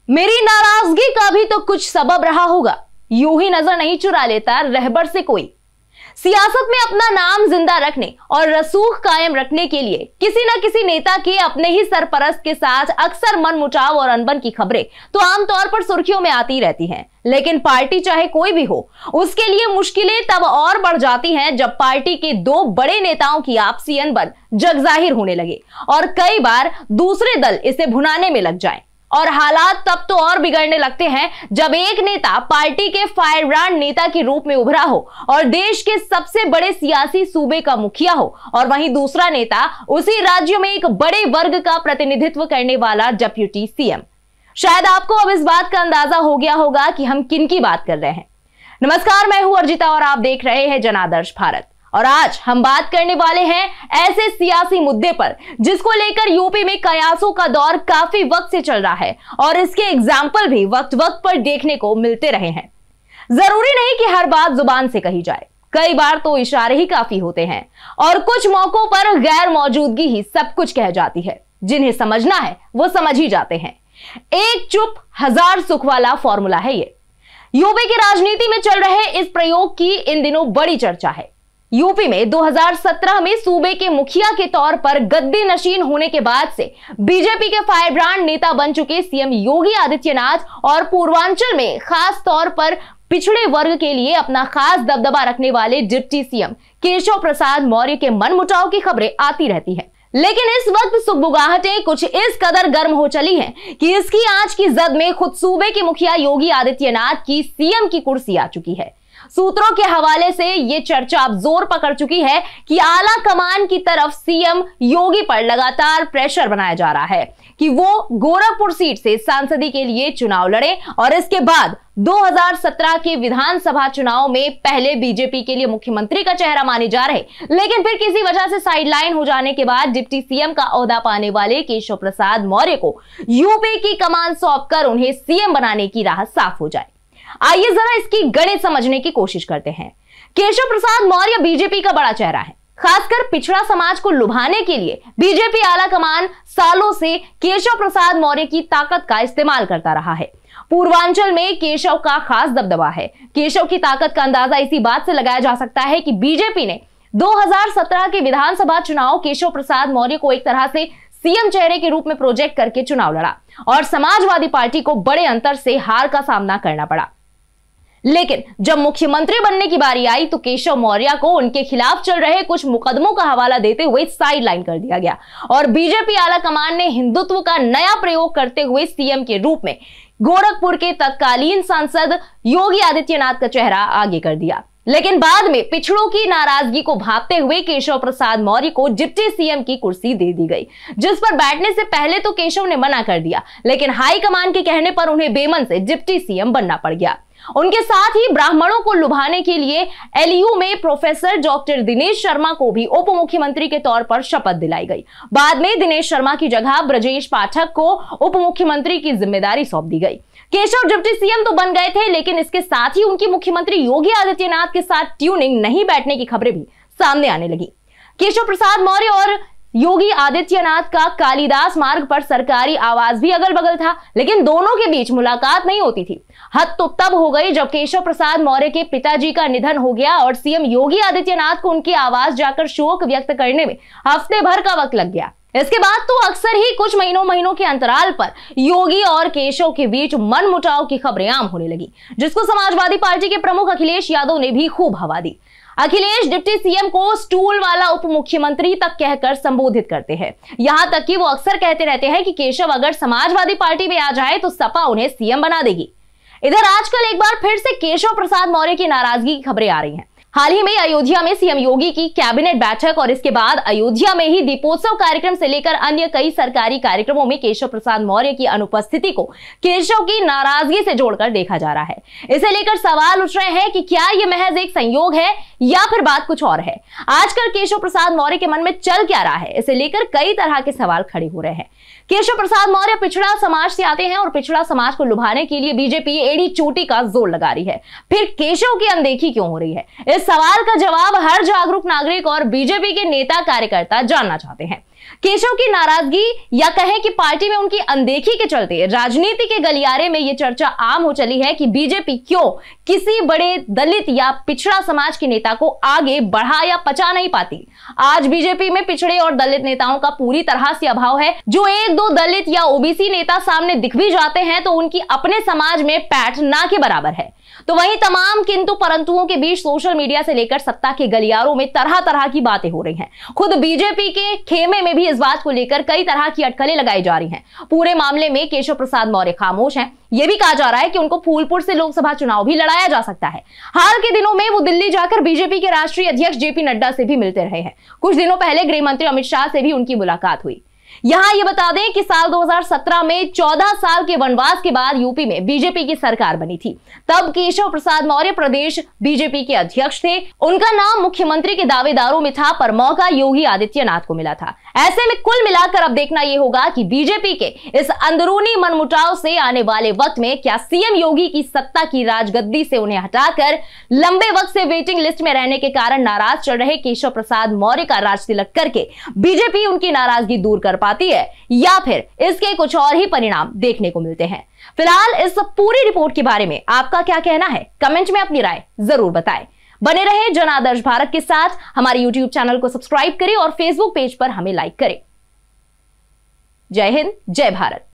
मेरी नाराजगी का भी तो कुछ सबब रहा होगा, यूं ही नजर नहीं चुरा लेता रहबर से कोई। सियासत में अपना नाम जिंदा रखने और रसूख कायम रखने के लिए किसी न किसी नेता के अपने ही सरपरस्त के साथ अक्सर मनमुटाव और अनबन की खबरें तो आमतौर पर सुर्खियों में आती रहती हैं। लेकिन पार्टी चाहे कोई भी हो, उसके लिए मुश्किलें तब और बढ़ जाती हैं जब पार्टी के दो बड़े नेताओं की आपसी अनबन जगजाहिर होने लगे और कई बार दूसरे दल इसे भुनाने में लग जाएं। और हालात तब तो और बिगड़ने लगते हैं जब एक नेता पार्टी के फायरब्रांड नेता के रूप में उभरा हो और देश के सबसे बड़े सियासी सूबे का मुखिया हो, और वहीं दूसरा नेता उसी राज्य में एक बड़े वर्ग का प्रतिनिधित्व करने वाला डिप्टी सीएम। शायद आपको अब इस बात का अंदाजा हो गया होगा कि हम किन की बात कर रहे हैं। नमस्कार, मैं हूं अर्जिता और आप देख रहे हैं जनादर्श भारत। और आज हम बात करने वाले हैं ऐसे सियासी मुद्दे पर जिसको लेकर यूपी में कयासों का दौर काफी वक्त से चल रहा है और इसके एग्जाम्पल भी वक्त वक्त पर देखने को मिलते रहे हैं। जरूरी नहीं कि हर बात जुबान से कही जाए, कई बार तो इशारे ही काफी होते हैं और कुछ मौकों पर गैर मौजूदगी ही सब कुछ कह जाती है। जिन्हें समझना है वो समझ ही जाते हैं। एक चुप हजार सुख वाला फॉर्मूला है ये। यूपी की राजनीति में चल रहे इस प्रयोग की इन दिनों बड़ी चर्चा है। यूपी में 2017 में सूबे के मुखिया के तौर पर गद्दी नशीन होने के बाद से बीजेपी के फायरब्रांड नेता बन चुके सीएम योगी आदित्यनाथ और पूर्वांचल में खास तौर पर पिछड़े वर्ग के लिए अपना खास दबदबा रखने वाले डिप्टी सीएम केशव प्रसाद मौर्य के मनमुटाव की खबरें आती रहती हैं। लेकिन इस वक्त सुगबुगाहटें कुछ इस कदर गर्म हो चली हैं कि इसकी आंच की जद में खुद सूबे के मुखिया योगी आदित्यनाथ की सीएम की कुर्सी आ चुकी है। सूत्रों के हवाले से यह चर्चा अब जोर पकड़ चुकी है कि आला कमान की तरफ सीएम योगी पर लगातार प्रेशर बनाया जा रहा है कि वो गोरखपुर सीट से सांसदी के लिए चुनाव लड़े और इसके बाद 2017 के विधानसभा चुनाव में पहले बीजेपी के लिए मुख्यमंत्री का चेहरा माने जा रहे, लेकिन फिर किसी वजह से साइडलाइन हो जाने के बाद डिप्टी सीएम का ओहदा पाने वाले केशव प्रसाद मौर्य को यूपी की कमान सौंपकर उन्हें सीएम बनाने की राह साफ हो जाए। आइए जरा इसकी गणित समझने की कोशिश करते हैं। केशव प्रसाद मौर्य बीजेपी का बड़ा चेहरा है। खासकर पिछड़ा समाज को लुभाने के लिए बीजेपी आला कमान सालों से केशव प्रसाद मौर्य की ताकत का इस्तेमाल करता रहा है। पूर्वांचल में केशव का खास दबदबा है। केशव की ताकत का अंदाजा इसी बात से लगाया जा सकता है कि बीजेपी ने 2017 के विधानसभा चुनाव केशव प्रसाद मौर्य को एक तरह से सीएम चेहरे के रूप में प्रोजेक्ट करके चुनाव लड़ा और समाजवादी पार्टी को बड़े अंतर से हार का सामना करना पड़ा। लेकिन जब मुख्यमंत्री बनने की बारी आई तो केशव मौर्य को उनके खिलाफ चल रहे कुछ मुकदमों का हवाला देते हुए साइडलाइन कर दिया गया और बीजेपी आला कमान ने हिंदुत्व का नया प्रयोग करते हुए सीएम के रूप में गोरखपुर के तत्कालीन सांसद योगी आदित्यनाथ का चेहरा आगे कर दिया। लेकिन बाद में पिछड़ों की नाराजगी को भांपते हुए केशव प्रसाद मौर्य को डिप्टी सीएम की कुर्सी दे दी गई, जिस पर बैठने से पहले तो केशव ने मना कर दिया, लेकिन हाईकमान के कहने पर उन्हें बेमन से डिप्टी सीएम बनना पड़ गया। उनके साथ ही ब्राह्मणों को लुभाने के लिए एलयू में प्रोफेसर डॉक्टर दिनेश शर्मा को भी उप मुख्यमंत्री के तौर पर शपथ दिलाई गई। बाद में दिनेश शर्मा की जगह ब्रजेश पाठक को उप मुख्यमंत्री की जिम्मेदारी सौंप दी गई। केशव डिप्टी सीएम तो बन गए थे, लेकिन इसके साथ ही उनकी मुख्यमंत्री योगी आदित्यनाथ के साथ ट्यूनिंग नहीं बैठने की खबरें भी सामने आने लगी। केशव प्रसाद मौर्य और योगी आदित्यनाथ का कालिदास मार्ग पर सरकारी आवास भी अगल बगल था, लेकिन दोनों के बीच मुलाकात नहीं होती थी। हद तो तब हो गई जब केशव प्रसाद मौर्य के पिताजी का निधन हो गया और सीएम योगी आदित्यनाथ को उनके आवास जाकर शोक व्यक्त करने में हफ्ते भर का वक्त लग गया। इसके बाद तो अक्सर ही कुछ महीनों के अंतराल पर योगी और केशव के बीच मनमुटाव की खबरें आम होने लगी, जिसको समाजवादी पार्टी के प्रमुख अखिलेश यादव ने भी खूब हवा दी। अखिलेश डिप्टी सीएम को स्टूल वाला उप मुख्यमंत्री तक कहकर संबोधित करते हैं। यहां तक कि वो अक्सर कहते रहते हैं कि केशव अगर समाजवादी पार्टी में आ जाए तो सपा उन्हें सीएम बना देगी। इधर आजकल एक बार फिर से केशव प्रसाद मौर्य की नाराजगी की खबरें आ रही हैं। हाल ही में अयोध्या में सीएम योगी की कैबिनेट बैठक और इसके बाद अयोध्या में ही दीपोत्सव कार्यक्रम से लेकर अन्य कई सरकारी कार्यक्रमों में केशव प्रसाद मौर्य की अनुपस्थिति को केशव की नाराजगी से जोड़कर देखा जा रहा है। इसे लेकर सवाल उठ रहे हैं कि क्या यह महज एक संयोग है या फिर बात कुछ और है। आजकल केशव प्रसाद मौर्य के मन में चल क्या रहा है, इसे लेकर कई तरह के सवाल खड़े हो रहे हैं। केशव प्रसाद मौर्य पिछड़ा समाज से आते हैं और पिछड़ा समाज को लुभाने के लिए बीजेपी एड़ी चोटी का जोर लगा रही है। फिर केशव की अनदेखी क्यों हो रही है? इस सवाल का जवाब हर जागरूक नागरिक और बीजेपी के नेता कार्यकर्ता जानना चाहते हैं। केशव की नाराजगी या कहें कि पार्टी में उनकी अनदेखी के चलते राजनीति के गलियारे में यह चर्चा आम हो चली है कि बीजेपी क्यों किसी बड़े दलित या पिछड़ा समाज के नेता को आगे बढ़ा या पचा नहीं पाती। आज बीजेपी में पिछड़े और दलित नेताओं का पूरी तरह से अभाव है। जो एक दो दलित या ओबीसी नेता सामने दिख भी जाते हैं तो उनकी अपने समाज में पैठ ना के बराबर है। तो वहीं तमाम किंतु परंतुओं के बीच सोशल मीडिया से लेकर सत्ता के गलियारों में तरह तरह की बातें हो रही हैं। खुद बीजेपी के खेमे में भी इस बात को लेकर कई तरह की अटकलें लगाई जा रही हैं। पूरे मामले में केशव प्रसाद मौर्य खामोश हैं। यह भी कहा जा रहा है कि उनको फूलपुर से लोकसभा चुनाव भी लड़ाया जा सकता है। हाल के दिनों में वो दिल्ली जाकर बीजेपी के राष्ट्रीय अध्यक्ष जेपी नड्डा से भी मिलते रहे हैं। कुछ दिनों पहले गृह मंत्री अमित शाह से भी उनकी मुलाकात हुई। यहां ये बता दें कि साल 2017 में 14 साल के वनवास के बाद यूपी में बीजेपी की सरकार बनी थी। तब केशव प्रसाद मौर्य प्रदेश बीजेपी के अध्यक्ष थे। उनका नाम मुख्यमंत्री के दावेदारों में था, पर मौका योगी आदित्यनाथ को मिला था। ऐसे में कुल मिलाकर अब देखना यह होगा कि बीजेपी के इस अंदरूनी मनमुटाव से आने वाले वक्त में क्या सीएम योगी की सत्ता की राजगद्दी से उन्हें हटाकर लंबे वक्त से वेटिंग लिस्ट में रहने के कारण नाराज चल रहे केशव प्रसाद मौर्य का राज तिलक करके बीजेपी उनकी नाराजगी दूर कर पाती है, या फिर इसके कुछ और ही परिणाम देखने को मिलते हैं। फिलहाल इस पूरी रिपोर्ट के बारे में आपका क्या कहना है, कमेंट में अपनी राय जरूर बताएं। बने रहे जन आदर्श भारत के साथ। हमारे यूट्यूब चैनल को सब्सक्राइब करें और फेसबुक पेज पर हमें लाइक करें। जय हिंद, जय भारत।